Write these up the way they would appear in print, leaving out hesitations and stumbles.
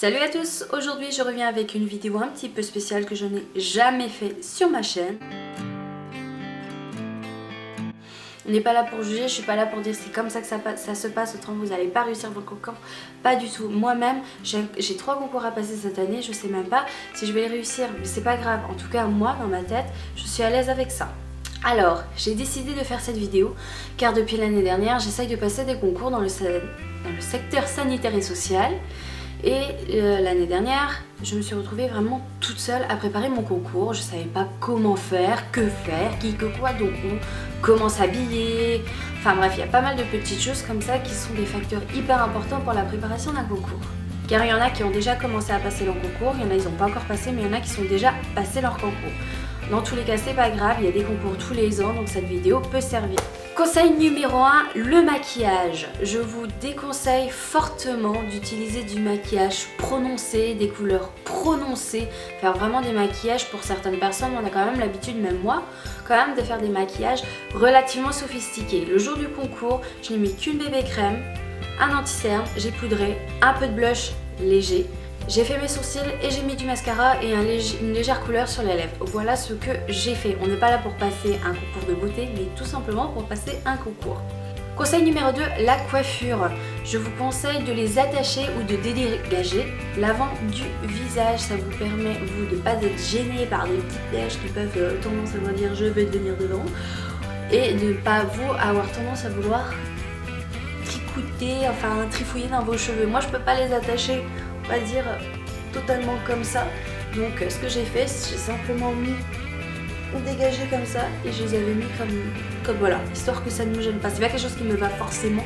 Salut à tous, aujourd'hui je reviens avec une vidéo un petit peu spéciale que je n'ai jamais fait sur ma chaîne. On n'est pas là pour juger, je suis pas là pour dire c'est comme ça que ça se passe, autrement vous n'allez pas réussir votre concours. Pas du tout, moi-même j'ai 3 concours à passer cette année, je sais même pas si je vais les réussir, mais c'est pas grave. En tout cas moi dans ma tête, je suis à l'aise avec ça. Alors, j'ai décidé de faire cette vidéo car depuis l'année dernière, j'essaye de passer des concours dans le secteur sanitaire et social. Et l'année dernière, je me suis retrouvée vraiment toute seule à préparer mon concours. Je savais pas comment faire, que faire, qui, que quoi, donc comment s'habiller. Enfin bref, il y a pas mal de petites choses comme ça qui sont des facteurs hyper importants pour la préparation d'un concours. Car il y en a qui ont déjà commencé à passer leur concours, il y en a qui n'ont pas encore passé, mais il y en a qui sont déjà passés leur concours. Dans tous les cas, c'est pas grave, il y a des concours tous les ans, donc cette vidéo peut servir. Conseil numéro 1, le maquillage. Je vous déconseille fortement d'utiliser du maquillage prononcé, des couleurs prononcées. Faire vraiment des maquillages pour certaines personnes, on a quand même l'habitude, même moi, quand même de faire des maquillages relativement sophistiqués. Le jour du concours, je n'ai mis qu'une bébé crème, un anti-cerne, j'ai poudré, un peu de blush léger. J'ai fait mes sourcils et j'ai mis du mascara et une légère couleur sur les lèvres. Voilà ce que j'ai fait. On n'est pas là pour passer un concours de beauté, mais tout simplement pour passer un concours. Conseil numéro 2, la coiffure. Je vous conseille de les attacher ou de dégager l'avant du visage. Ça vous permet, vous, de ne pas être gêné par des petites mèches qui peuvent tendance à vous dire je vais devenir devant. Et de ne pas vous avoir tendance à vouloir tricouter, enfin trifouiller dans vos cheveux. Moi je peux pas les attacher, on va dire, totalement comme ça. Donc ce que j'ai fait, j'ai simplement mis dégagé comme ça et je les avais mis comme voilà, histoire que ça ne me gêne pas. C'est pas quelque chose qui me va forcément,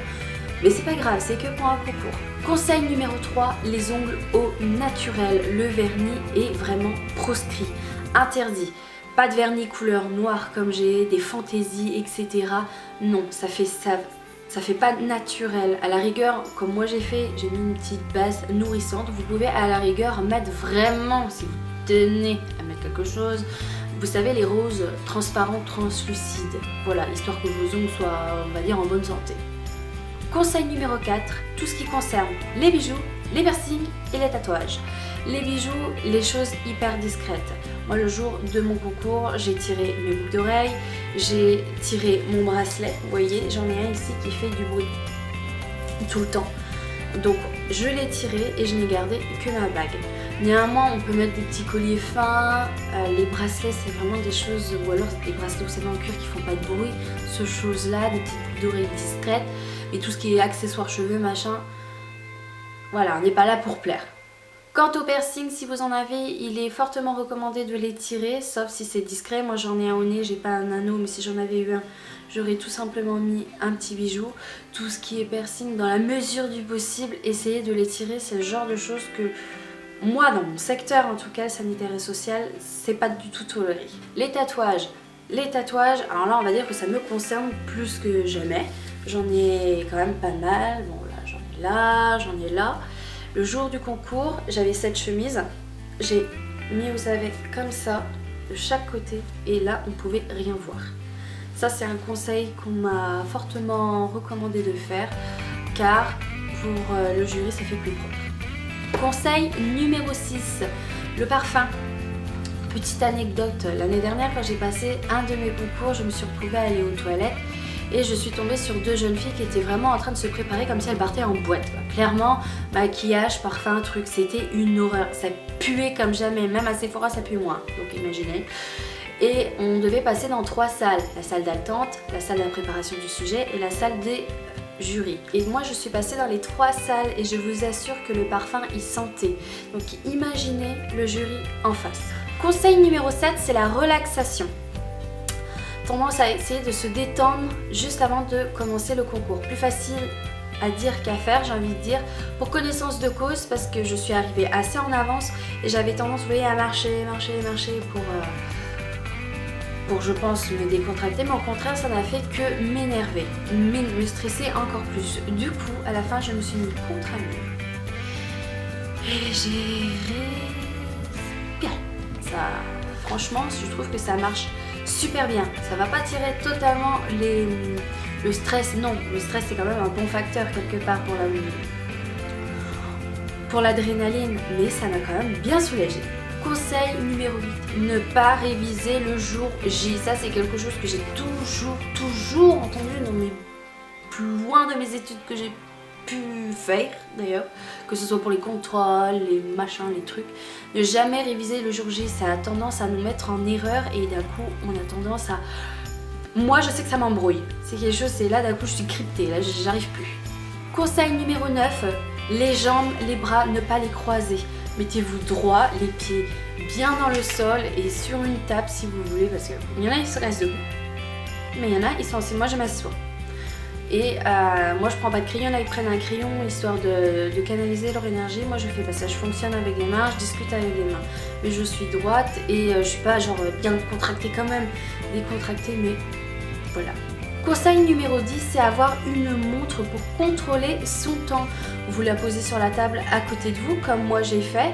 mais c'est pas grave, c'est que pour un concours. Conseil numéro 3, les ongles au naturel. Le vernis est vraiment proscrit, interdit. Pas de vernis couleur noire comme j'ai, des fantaisies, etc. Non, ça fait pas naturel. À la rigueur, comme moi j'ai fait, j'ai mis une petite base nourrissante. Vous pouvez à la rigueur mettre vraiment, si vous tenez à mettre quelque chose, vous savez, les roses transparents translucides. Voilà, histoire que vos ongles soient, on va dire, en bonne santé. Conseil numéro 4, tout ce qui concerne les bijoux, les piercings et les tatouages. Les bijoux, les choses hyper discrètes. Moi, le jour de mon concours, j'ai tiré mes boucles d'oreilles, j'ai tiré mon bracelet. Vous voyez, j'en ai un ici qui fait du bruit tout le temps. Donc, je l'ai tiré et je n'ai gardé que ma bague. Néanmoins, on peut mettre des petits colliers fins, les bracelets, c'est vraiment des choses, ou alors des bracelets, vous savez, en cuir qui font pas de bruit, ce choses-là, des petites boucles d'oreilles discrètes, mais tout ce qui est accessoires cheveux, machin, voilà, on n'est pas là pour plaire. Quant au piercing, si vous en avez, il est fortement recommandé de les tirer, sauf si c'est discret. Moi j'en ai un au nez, j'ai pas un anneau, mais si j'en avais eu un, j'aurais tout simplement mis un petit bijou. Tout ce qui est piercing, dans la mesure du possible, essayez de les tirer, c'est le genre de choses que moi, dans mon secteur en tout cas, sanitaire et social, c'est pas du tout toléré. Les tatouages, alors là on va dire que ça me concerne plus que jamais. J'en ai quand même pas mal, bon là j'en ai là, j'en ai là. Le jour du concours, j'avais cette chemise, j'ai mis, vous savez, comme ça, de chaque côté, et là, on pouvait rien voir. Ça, c'est un conseil qu'on m'a fortement recommandé de faire, car pour le jury, ça fait plus propre. Conseil numéro 6, le parfum. Petite anecdote, l'année dernière, quand j'ai passé un de mes concours, je me suis retrouvée à aller aux toilettes, et je suis tombée sur 2 jeunes filles qui étaient vraiment en train de se préparer comme si elles partaient en boîte. Clairement, maquillage, parfum, truc, c'était une horreur. Ça puait comme jamais, même à Sephora ça pue moins, donc imaginez. Et on devait passer dans 3 salles, la salle d'attente, la salle de la préparation du sujet et la salle des jurys. Et moi je suis passée dans les 3 salles et je vous assure que le parfum il sentait. Donc imaginez le jury en face. Conseil numéro 7, c'est la relaxation. Tendance à essayer de se détendre juste avant de commencer le concours. Plus facile à dire qu'à faire, j'ai envie de dire, pour connaissance de cause, parce que je suis arrivée assez en avance et j'avais tendance, vous voyez, à marcher pour je pense me décontracter, mais au contraire ça n'a fait que m'énerver, me stresser encore plus. Du coup, à la fin, je me suis mis contre un mur et j'ai respiré. Ça, franchement, je trouve que ça marche super bien. Ça va pas tirer totalement le stress, non. Le stress c'est quand même un bon facteur quelque part pour l'adrénaline, mais ça m'a quand même bien soulagée. Conseil numéro 8, ne pas réviser le jour J. Ça c'est quelque chose que j'ai toujours entendu dans mes plus loin de mes études que j'ai pu faire d'ailleurs, que ce soit pour les contrôles, les machins, les trucs. Ne jamais réviser le jour J, ça a tendance à nous mettre en erreur et d'un coup on a tendance à... Moi je sais que ça m'embrouille, c'est quelque chose, c'est là d'un coup je suis cryptée, là j'arrive plus. Conseil numéro 9, les jambes, les bras, ne pas les croiser. Mettez-vous droit, les pieds bien dans le sol et sur une table si vous voulez, parce qu'il y en a ils se restent debout, mais il y en a ils sont assis, moi je m'assois. Et moi je prends pas de crayon, là ils prennent un crayon histoire de canaliser leur énergie. Moi je fais pas ça, je fonctionne avec les mains, je discute avec les mains. Mais je suis droite et je suis pas genre bien contractée quand même, décontractée, mais voilà. Conseil numéro 10, c'est avoir une montre pour contrôler son temps. Vous la posez sur la table à côté de vous comme moi j'ai fait.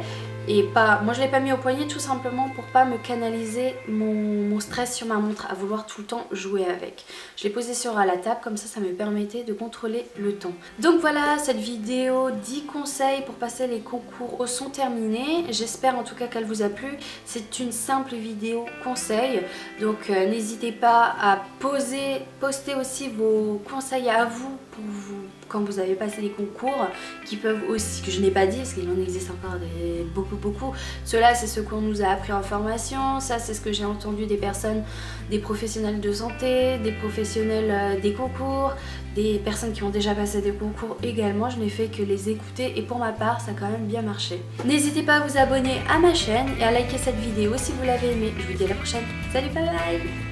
Et pas, moi je l'ai pas mis au poignet tout simplement pour pas me canaliser mon stress sur ma montre à vouloir tout le temps jouer avec. Je l'ai posé sur la table, comme ça me permettait de contrôler le temps. Donc voilà, cette vidéo 10 conseils pour passer les concours sont terminés. J'espère en tout cas qu'elle vous a plu. C'est une simple vidéo conseil, donc n'hésitez pas à poster aussi vos conseils à vous pour vous quand vous avez passé les concours, qui peuvent aussi, que je n'ai pas dit parce qu'il en existe encore beaucoup. Ceux-là c'est ce qu'on nous a appris en formation, ça c'est ce que j'ai entendu des personnes, des professionnels de santé, des professionnels des concours, des personnes qui ont déjà passé des concours également. Je n'ai fait que les écouter et pour ma part ça a quand même bien marché. N'hésitez pas à vous abonner à ma chaîne et à liker cette vidéo si vous l'avez aimée. Je vous dis à la prochaine. Salut, bye bye.